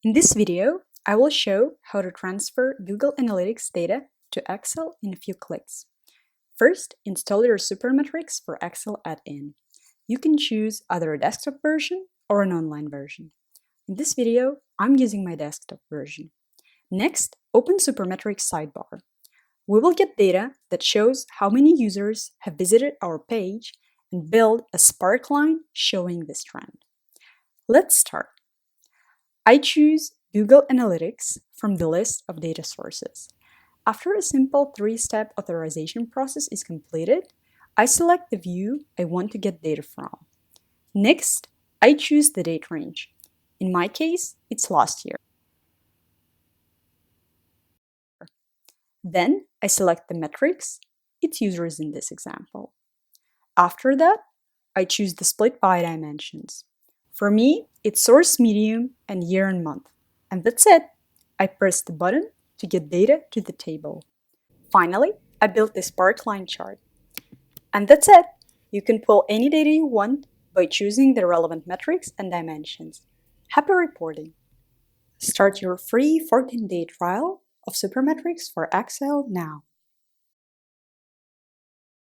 In this video, I will show how to transfer Google Analytics data to Excel in a few clicks. First, install your Supermetrics for Excel add-in. You can choose either a desktop version or an online version. In this video, I'm using my desktop version. Next, open Supermetrics sidebar. We will get data that shows how many users have visited our page and build a spark line showing this trend. Let's start. I choose Google Analytics from the list of data sources. After a simple three-step authorization process is completed, I select the view I want to get data from. Next, I choose the date range. In my case, it's last year. Then I select the metrics, its users in this example. After that, I choose the split by dimensions. For me, it's source medium and year and month. And that's it. I press the button to get data to the table. Finally, I built this sparkline chart. And that's it. You can pull any data you want by choosing the relevant metrics and dimensions. Happy reporting! Start your free 14-day trial of Supermetrics for Excel now.